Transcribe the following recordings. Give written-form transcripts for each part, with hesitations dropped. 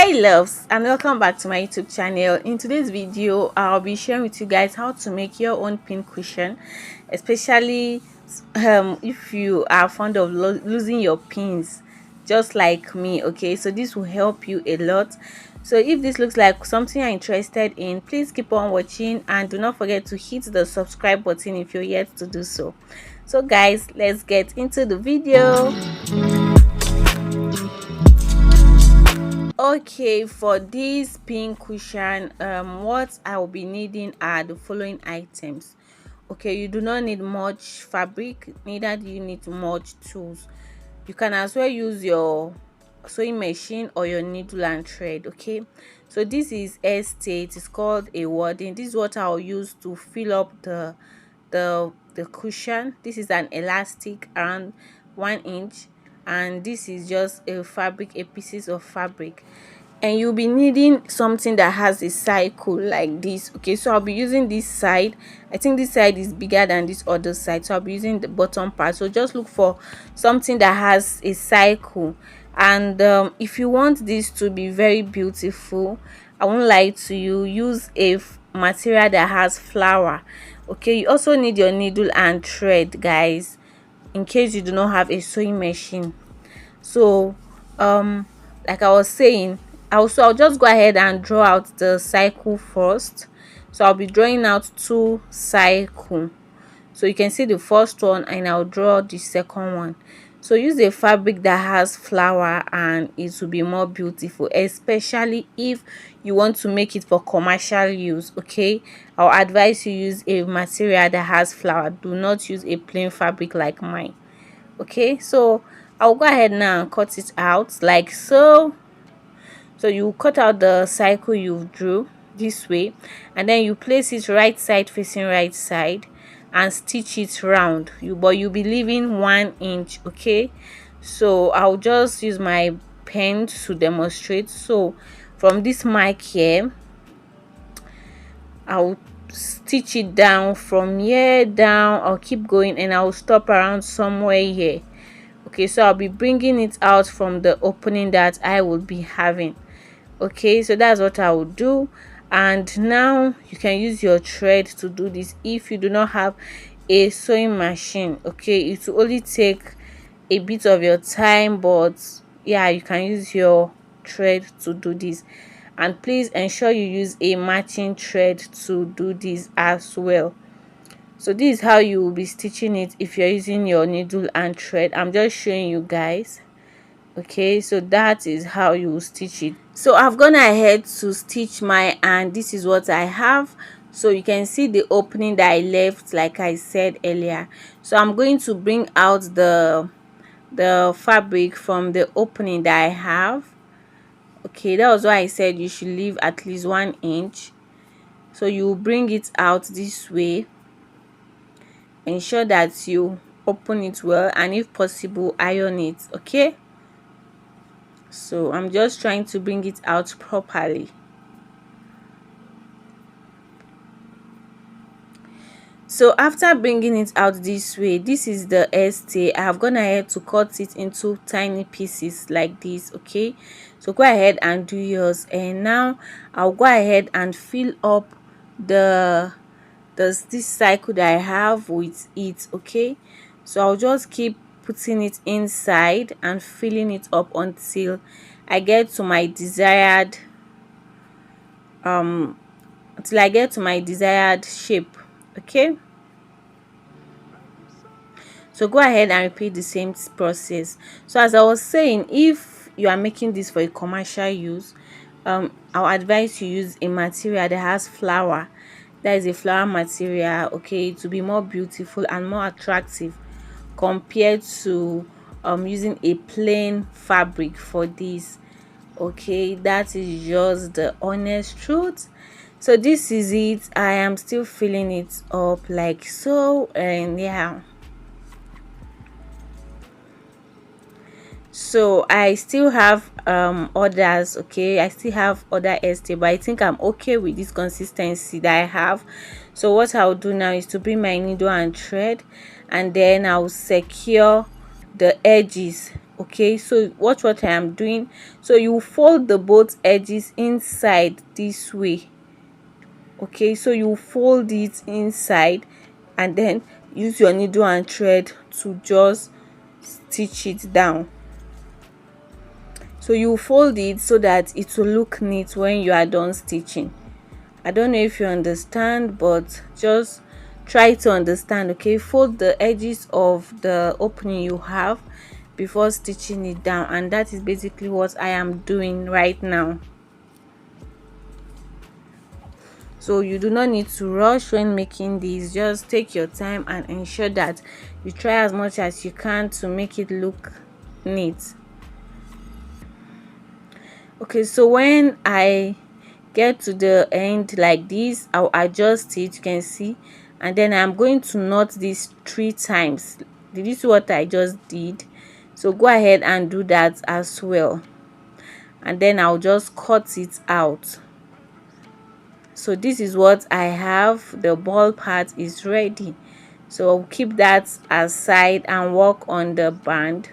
Hi loves, and welcome back to my YouTube channel. In today's video I'll be sharing with you guys how to make your own pin cushion, especially if you are fond of losing your pins just like me. Okay, so this will help you a lot. So if this looks like something you're interested in, please keep on watching and do not forget to hit the subscribe button if you're yet to do so. So guys, let's get into the video. Okay, for this pin cushion, what I will be needing are the following items. Okay, you do not need much fabric, neither do you need much tools. You can as well use your sewing machine or your needle and thread. Okay, so this is estate, it's called a wadding. This is what I'll use to fill up the cushion. This is an elastic around 1 inch, and this is just a pieces of fabric. And you'll be needing something that has a cycle like this. Okay, so I'll be using this side. I think this side is bigger than this other side, so I'll be using the bottom part. So just look for something that has a cycle. And if you want this to be very beautiful, I won't lie to you, use a material that has flower. Okay, you also need your needle and thread, guys, in case you do not have a sewing machine. So like I was saying, I'll just go ahead and draw out the cycle first. So I'll be drawing out 2 cycle. So you can see the first one, and I'll draw the second one. So use a fabric that has flower and it will be more beautiful, especially if you want to make it for commercial use. Okay, I'll advise you use a material that has flower. Do not use a plain fabric like mine. Okay, so I'll go ahead now and cut it out like so. So you cut out the cycle you drew this way, and then you place it right side facing right side and stitch it round. But you'll be leaving 1 inch. Okay, so I'll just use my pen to demonstrate. So from this mark here, I'll stitch it down from here down. I'll keep going and I'll stop around somewhere here. Okay, so I'll be bringing it out from the opening that I will be having. Okay, so that's what I will do. And now you can use your thread to do this if you do not have a sewing machine. Okay, it will only take a bit of your time, but yeah, you can use your thread to do this. And please ensure you use a matching thread to do this as well. So this is how you will be stitching it if you're using your needle and thread. I'm just showing you guys. Okay, so that is how you will stitch it. So I've gone ahead to stitch my, and this is what I have. So you can see the opening that I left, like I said earlier. So I'm going to bring out the fabric from the opening that I have. Okay, that was why I said you should leave at least 1 inch. So you bring it out this way. Ensure that you open it well, and if possible iron it. Okay, so I'm just trying to bring it out properly. So after bringing it out this way, this is the ST. I have gone ahead to cut it into tiny pieces like this. Okay, so go ahead and do yours. And now I'll go ahead and fill up this cycle that I have with it. Okay, so I'll just keep putting it inside and filling it up until I get to my desired shape. Okay, so go ahead and repeat the same process. So as I was saying, if you are making this for a commercial use, I'll advise you use a material that has flower. That is a flower material. Okay, to be more beautiful and more attractive compared to using a plain fabric for this. Okay, that is just the honest truth. So this is it. I am still filling it up like so, and yeah, so I still have others. Okay, I still have other ST, but I think I'm okay with this consistency that I have. So what I'll do now is to bring my needle and thread, and then I'll secure the edges Okay, so watch what I am doing. So you fold the both edges inside this way. Okay, so you fold it inside and then use your needle and thread to just stitch it down. So you fold it so that it will look neat when you are done stitching. I don't know if you understand, but just try to understand. Okay, fold the edges of the opening you have before stitching it down, and that is basically what I am doing right now. So you do not need to rush when making these. Just take your time and ensure that you try as much as you can to make it look neat. Okay, so when I get to the end like this, I'll adjust it, you can see, and then I'm going to knot this 3 times. Did you see what I just did? So go ahead and do that as well, and then I'll just cut it out. So this is what I have. The ball part is ready, so I'll keep that aside and work on the band.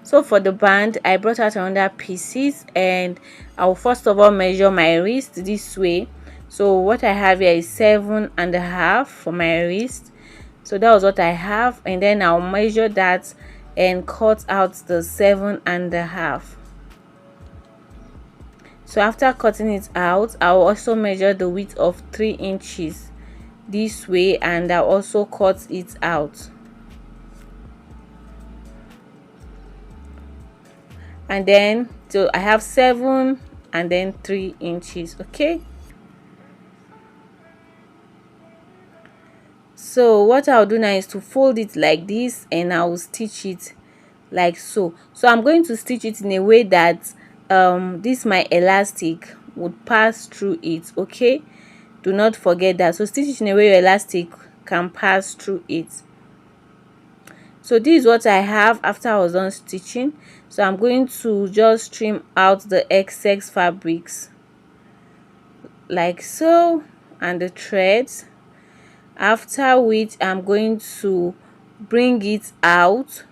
So for the band, I brought out another pieces, and I'll first of all measure my wrist this way. So what I have here is 7.5 for my wrist. So that was what I have, and then I'll measure that and cut out the 7.5. So after cutting it out, I'll also measure the width of 3 inches this way, and I'll also cut it out. And then so I have 7 and then 3 inches. Okay, so what I'll do now is to fold it like this, and I'll stitch it like so. So I'm going to stitch it in a way that this my elastic would pass through it. Okay, do not forget that. So stitch it in a way your elastic can pass through it. So this is what I have after I was done stitching. So I'm going to just trim out the excess fabrics like so, and the threads, after which I'm going to bring it out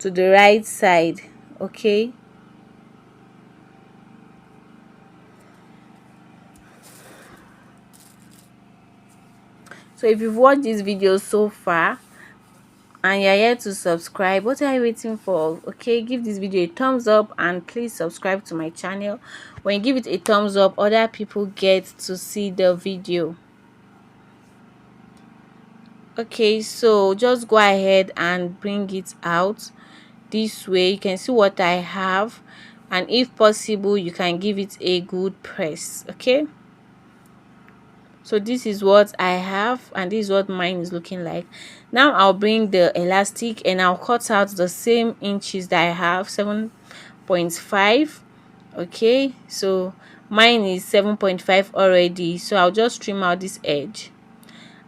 to the right side. Okay, so if you've watched this video so far and you're here to subscribe, what are you waiting for? Okay, give this video a thumbs up and please subscribe to my channel. When you give it a thumbs up, other people get to see the video. Okay, so just go ahead and bring it out this way. You can see what I have, and if possible you can give it a good press. Okay, so this is what I have, and this is what mine is looking like. Now I'll bring the elastic and I'll cut out the same inches that I have, 7.5. okay, so mine is 7.5 already, so I'll just trim out this edge,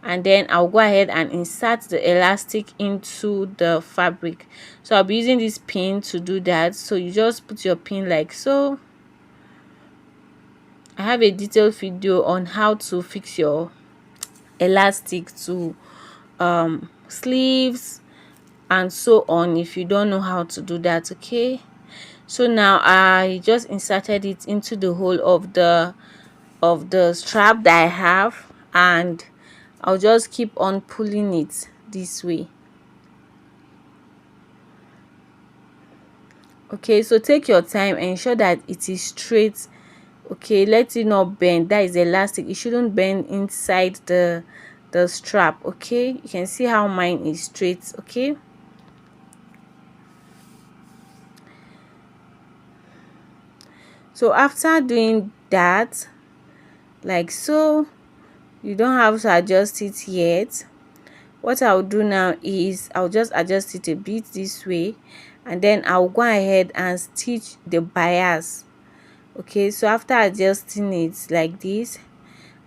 and then I'll go ahead and insert the elastic into the fabric. So I'll be using this pin to do that. So you just put your pin like so. I have a detailed video on how to fix your elastic to sleeves and so on if you don't know how to do that. Okay, so now I just inserted it into the hole of the strap that I have, and I'll just keep on pulling it this way. Okay, so take your time, ensure that it is straight. Okay, let it not bend. That is elastic, it shouldn't bend inside the strap. Okay, you can see how mine is straight. Okay, so after doing that like so, you don't have to adjust it yet. What I'll do now is I'll just adjust it a bit this way, and then I'll go ahead and stitch the bias. Okay, so after adjusting it like this,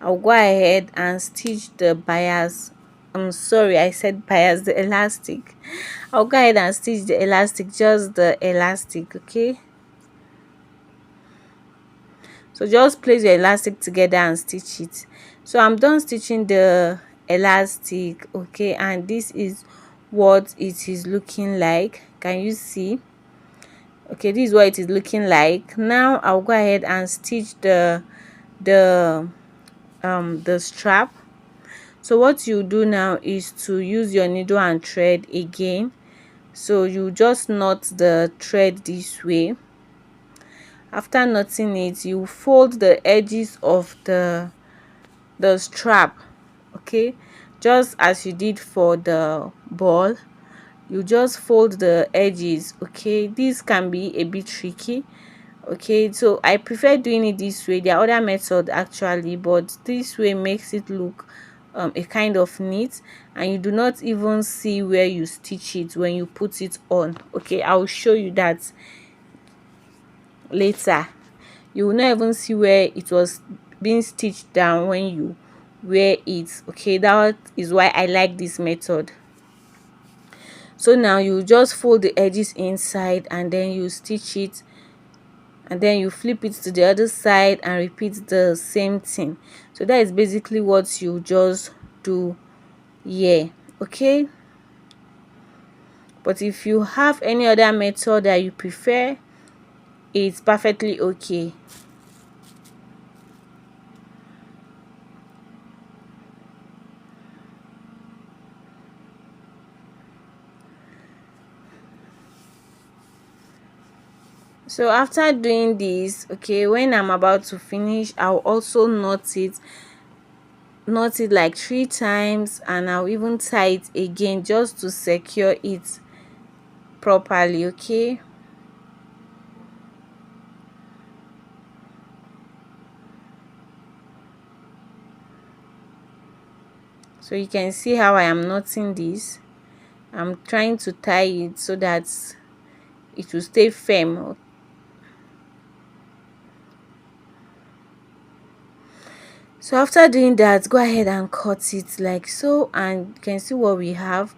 I'll go ahead and stitch the bias. I'm sorry, I said bias, the elastic. I'll go ahead and stitch the elastic, just the elastic. Okay, so just place your elastic together and stitch it. So I'm done stitching the elastic. Okay, and this is what it is looking like. Can you see? Okay, this is what it is looking like. Now I'll go ahead and stitch the the strap. So what you do now is to use your needle and thread again. So you just knot the thread this way. After knotting it, you fold the edges of the strap, okay, just as you did for the ball. You just fold the edges. Okay, this can be a bit tricky. Okay, so I prefer doing it this way. There are other methods actually, but this way makes it look a kind of neat, and you do not even see where you stitch it when you put it on. Okay, I'll show you that later. You will not even see where it was being stitched down when you wear it. Okay, that is why I like this method. So now you just fold the edges inside, and then you stitch it, and then you flip it to the other side and repeat the same thing. So that is basically what you just do here. Okay, but if you have any other method that you prefer, it's perfectly okay. So after doing this, okay, when I'm about to finish, I'll also knot it like 3 times, and I'll even tie it again just to secure it properly. Okay, so you can see how I am knotting this. I'm trying to tie it so that it will stay firm. So after doing that, go ahead and cut it like so, and you can see what we have.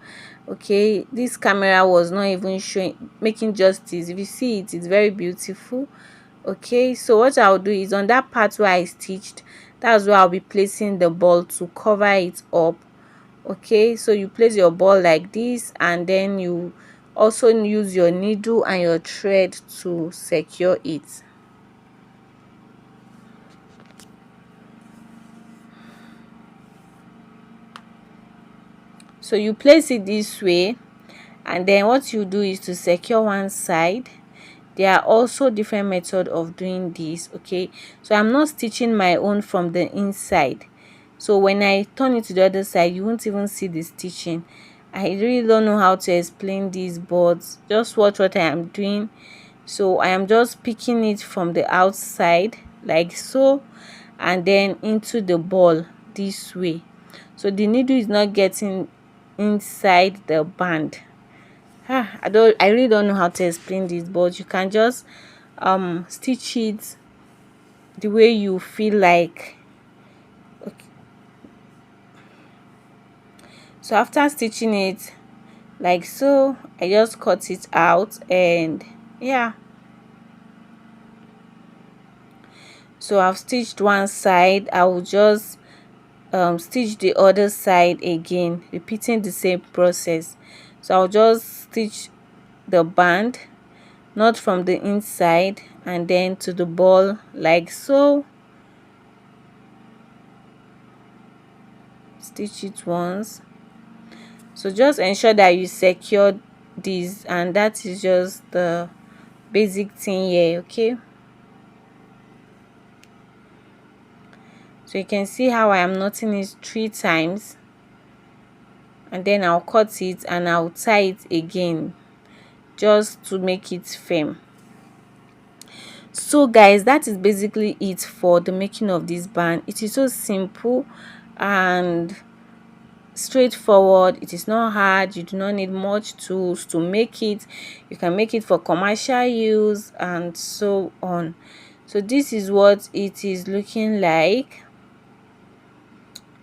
Okay, this camera was not even making justice. If you see it, it's very beautiful. Okay, so what I'll do is, on that part where I stitched, that's where I'll be placing the ball to cover it up. Okay, so you place your ball like this, and then you also use your needle and your thread to secure it. So you place it this way, and then what you do is to secure one side. There are also different methods of doing this. Okay, so I'm not stitching my own from the inside, so when I turn it to the other side, you won't even see the stitching. I really don't know how to explain this, but just watch what I am doing. So I am just picking it from the outside like so, and then into the ball this way, so the needle is not getting inside the band. I really don't know how to explain this, but you can just stitch it the way you feel like. Okay. So after stitching it like so, I just cut it out, and yeah, so I've stitched one side. I will just stitch the other side again, repeating the same process. So I'll just stitch the band, not from the inside, and then to the ball like so. Stitch it once. So just ensure that you secure this, and that is just the basic thing here. Okay, so you can see how I am knotting it 3 times, and then I'll cut it and I'll tie it again just to make it firm. So guys, that is basically it for the making of this band. It is so simple and straightforward. It is not hard. You do not need much tools to make it. You can make it for commercial use and so on. So this is what it is looking like.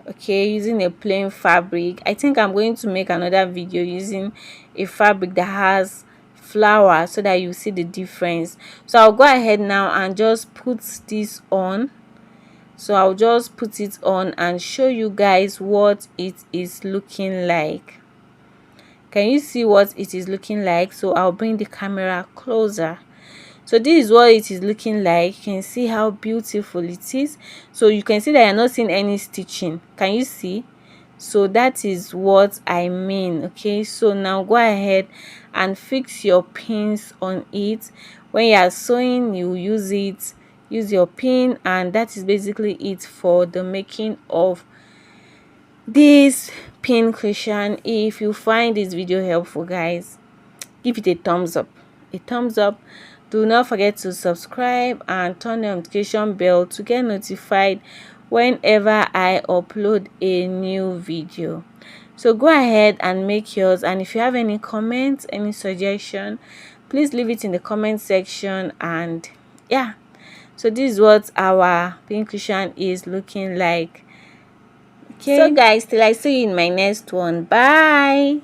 Okay, using a plain fabric. I think I'm going to make another video using a fabric that has flower, so that you see the difference. So I'll go ahead now and just put this on. So I'll just put it on and show you guys what it is looking like. Can you see what it is looking like? So I'll bring the camera closer So this is what it is looking like. You can see how beautiful it is. So you can see that you're not seeing any stitching. Can you see? So that is what I mean. Okay, so now go ahead and fix your pins on it. When you are sewing, you use your pin, and that is basically it for the making of this pin cushion. If you find this video helpful, guys, give it a thumbs up. Do not forget to subscribe and turn the notification bell to get notified whenever I upload a new video. So go ahead and make yours, and if you have any comments, any suggestion, please leave it in the comment section. And yeah, so this is what our pin cushion is looking like. Okay, so guys, till I see you in my next one. Bye.